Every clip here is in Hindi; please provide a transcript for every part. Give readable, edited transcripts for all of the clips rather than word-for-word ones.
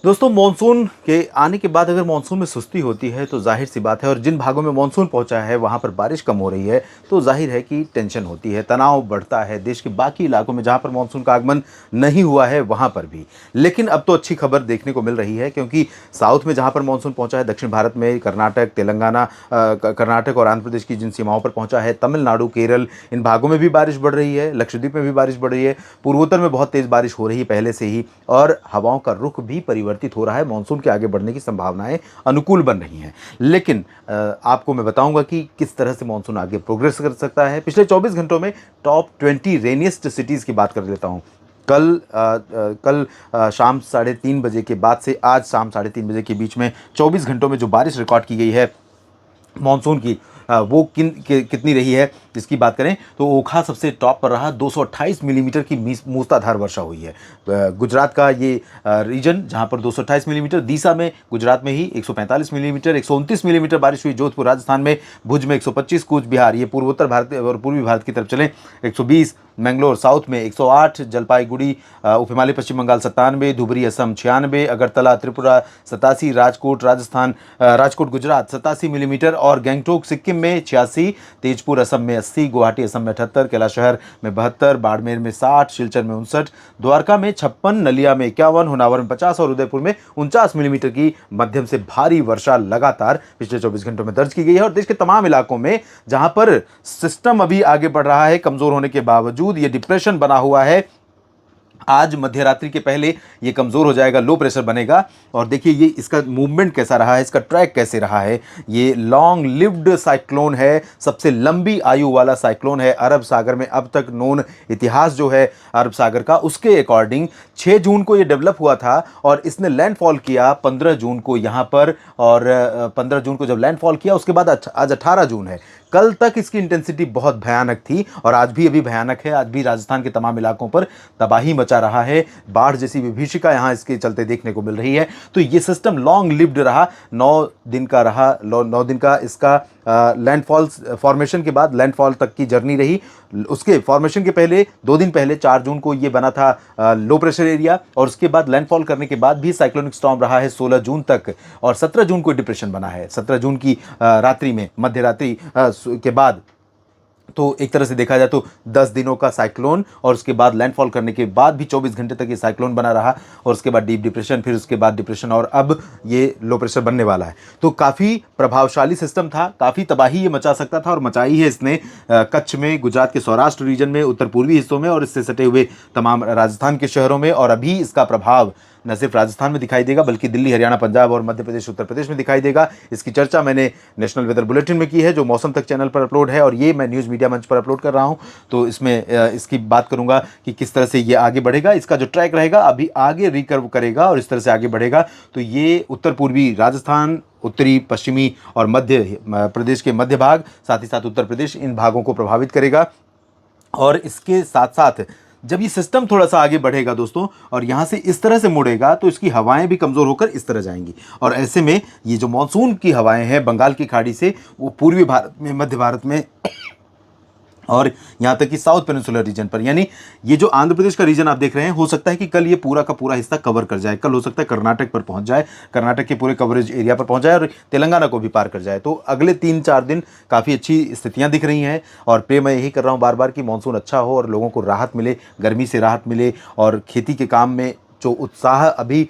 दोस्तों मानसून के आने के बाद अगर मानसून में सुस्ती होती है तो जाहिर सी बात है, और जिन भागों में मानसून पहुंचा है वहां पर बारिश कम हो रही है तो जाहिर है कि टेंशन होती है, तनाव बढ़ता है देश के बाकी इलाकों में जहां पर मानसून का आगमन नहीं हुआ है वहां पर भी। लेकिन अब तो अच्छी खबर देखने को मिल रही है, क्योंकि साउथ में जहां पर मानसून पहुंचा है, दक्षिण भारत में कर्नाटक, तेलंगाना, कर्नाटक और आंध्र प्रदेश की जिन सीमाओं पर पहुंचा है, तमिलनाडु, केरल, इन भागों में भी बारिश बढ़ रही है, लक्षद्वीप में भी बारिश बढ़ रही है, पूर्वोत्तर में बहुत तेज बारिश हो रही है पहले से ही, और हवाओं का रुख भी परिवर्तित हो रहा है। मानसून के आगे बढ़ने की संभावनाएं अनुकूल बन रही हैं। लेकिन आपको मैं बताऊंगा कि किस तरह से मानसून आगे प्रोग्रेस कर सकता है। पिछले 24 घंटों में टॉप 20 रेनिएस्ट सिटीज की बात कर लेता हूं। कल शाम 3:30 बजे के बाद से आज शाम 3:30 बजे के बीच में 24 घंटों में जो बारिश रिकॉर्ड की गई है मानसून की, वो कितनी रही है इसकी बात करें तो ओखा सबसे टॉप पर रहा। 228 मिलीमीटर की मूसलाधार वर्षा हुई है। गुजरात का ये रीजन जहां पर 228 मिलीमीटर, दीसा में गुजरात में ही 145 मिलीमीटर, 129 मिलीमीटर बारिश हुई जोधपुर राजस्थान में, भुज में 125, कूच बिहार ये पूर्वोत्तर भारत और पूर्वी भारत की तरफ चले 120, मैंगलोर साउथ में 108, जलपाईगुड़ी उप हिमालय पश्चिम बंगाल 97, धुबरी असम 96, अगरतला त्रिपुरा 87, राजकोट राजस्थान राजकोट गुजरात 87 मिलीमीटर, और गैंगटोक सिक्किम में 86, तेजपुर असम में 80, गुवाहाटी असम में 78, कैलाशहर में 72, बाड़मेर में 60, सिलचर में 59, द्वारका में 56, नलिया में 51, होनावर में 50 और उदयपुर में 49 मिलीमीटर की मध्यम से भारी वर्षा लगातार पिछले 24 घंटों में दर्ज की गई है। और देश के तमाम इलाकों में जहां पर सिस्टम अभी आगे बढ़ रहा है कमजोर होने के बावजूद, ये डिप्रेशन बना हुआ है, आज मध्य रात्रि के पहले ये कमजोर हो जाएगा, लो प्रेशर बनेगा। और देखिए ये इसका मूवमेंट कैसा रहा है, इसका ट्रैक कैसे रहा है। ये लॉन्ग लिव्ड साइक्लोन है, सबसे लंबी आयु वाला साइक्लोन है अरब सागर में अब तक नोन इतिहास जो है अरब सागर का, उसके अकॉर्डिंग 6 जून को ये डेवलप हुआ था और इसने लैंडफॉल किया 15 जून को यहाँ पर। और 15 जून को जब लैंडफॉल किया उसके बाद आज 18 जून है। कल तक इसकी इंटेंसिटी बहुत भयानक थी और आज भी अभी भयानक है। आज भी राजस्थान के तमाम इलाकों पर तबाही मचा रहा है, बाढ़ जैसी विभीषिका यहां इसके चलते देखने को मिल रही है। तो ये सिस्टम लॉन्ग लिव्ड रहा, 9 दिन का रहा, 9 दिन का इसका लैंडफॉल फॉर्मेशन के बाद लैंडफॉल तक की जर्नी रही। उसके फॉर्मेशन के पहले 2 दिन पहले 4 जून को ये बना था लो प्रेशर एरिया, और उसके बाद लैंडफॉल करने के बाद भी साइक्लोनिक स्टॉर्म रहा है 16 जून तक, और 17 जून को डिप्रेशन बना है। 17 जून की रात्रि में, मध्य रात्रि के बाद, तो एक तरह से देखा जाए तो 10 दिनों का साइक्लोन, और उसके बाद लैंडफॉल करने के बाद भी 24 घंटे तक ये साइक्लोन बना रहा, और उसके बाद डीप डिप्रेशन, फिर उसके बाद डिप्रेशन, और अब ये लो प्रेशर बनने वाला है। तो काफ़ी प्रभावशाली सिस्टम था, काफ़ी तबाही ये मचा सकता था और मचाई है इसने कच्छ में, गुजरात के सौराष्ट्र रीजन में, उत्तर पूर्वी हिस्सों में और इससे सटे हुए तमाम राजस्थान के शहरों में। और अभी इसका प्रभाव न सिर्फ राजस्थान में दिखाई देगा बल्कि दिल्ली, हरियाणा, पंजाब और मध्य प्रदेश, उत्तर प्रदेश में दिखाई देगा। इसकी चर्चा मैंने नेशनल वेदर बुलेटिन में की है जो मौसम तक चैनल पर अपलोड है, और ये मैं न्यूज़ मीडिया मंच पर अपलोड कर रहा हूँ। तो इसमें इसकी बात करूंगा कि किस तरह से ये आगे बढ़ेगा, इसका जो ट्रैक रहेगा अभी आगे रिकर्व करेगा और इस तरह से आगे बढ़ेगा। तो ये उत्तर पूर्वी राजस्थान, उत्तरी पश्चिमी और मध्य प्रदेश के मध्य भाग, साथ ही साथ उत्तर प्रदेश, इन भागों को प्रभावित करेगा। और इसके साथ साथ जब ये सिस्टम थोड़ा सा आगे बढ़ेगा दोस्तों, और यहाँ से इस तरह से मुड़ेगा, तो इसकी हवाएं भी कमज़ोर होकर इस तरह जाएंगी, और ऐसे में ये जो मानसून की हवाएं हैं बंगाल की खाड़ी से, वो पूर्वी भारत में, मध्य भारत में और यहाँ तक कि साउथ पेनिनसुलर रीजन पर, यानी ये जो आंध्र प्रदेश का रीजन आप देख रहे हैं, हो सकता है कि कल ये पूरा का पूरा हिस्सा कवर कर जाए। कल हो सकता है कर्नाटक पर पहुंच जाए, कर्नाटक के पूरे कवरेज एरिया पर पहुंच जाए और तेलंगाना को भी पार कर जाए। तो अगले 3-4 दिन काफ़ी अच्छी स्थितियां दिख रही हैं, और प्रे मैं यही कर रहा हूँ बार बार कि मानसून अच्छा हो और लोगों को राहत मिले, गर्मी से राहत मिले, और खेती के काम में जो उत्साह अभी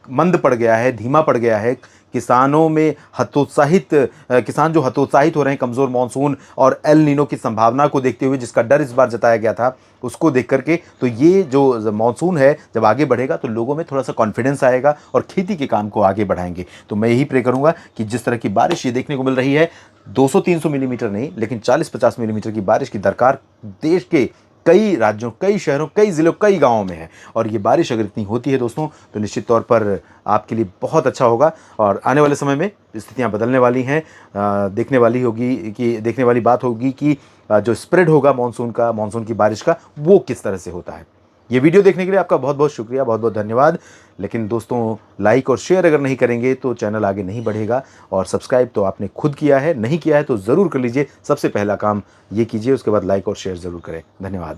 मंद पड़ गया है, धीमा पड़ गया है, किसानों में किसान जो हतोत्साहित हो रहे हैं कमज़ोर मानसून और एल नीनो की संभावना को देखते हुए, जिसका डर इस बार जताया गया था, उसको देख करके, तो ये जो मानसून है जब आगे बढ़ेगा तो लोगों में थोड़ा सा कॉन्फिडेंस आएगा और खेती के काम को आगे बढ़ाएंगे। तो मैं यही प्रे करूंगा कि जिस तरह की बारिश ये देखने को मिल रही है, 200-300 मिलीमीटर नहीं लेकिन 40-50 मिलीमीटर की बारिश की दरकार देश के कई राज्यों, कई शहरों, कई ज़िलों, कई गांवों में है। और ये बारिश अगर इतनी होती है दोस्तों तो निश्चित तौर पर आपके लिए बहुत अच्छा होगा, और आने वाले समय में स्थितियां बदलने वाली हैं। देखने वाली बात होगी कि जो स्प्रेड होगा मानसून की बारिश का, वो किस तरह से होता है। ये वीडियो देखने के लिए आपका बहुत बहुत शुक्रिया, बहुत बहुत धन्यवाद। लेकिन दोस्तों लाइक और शेयर अगर नहीं करेंगे तो चैनल आगे नहीं बढ़ेगा, और सब्सक्राइब तो आपने खुद किया है, नहीं किया है तो ज़रूर कर लीजिए। सबसे पहला काम ये कीजिए, उसके बाद लाइक और शेयर ज़रूर करें। धन्यवाद।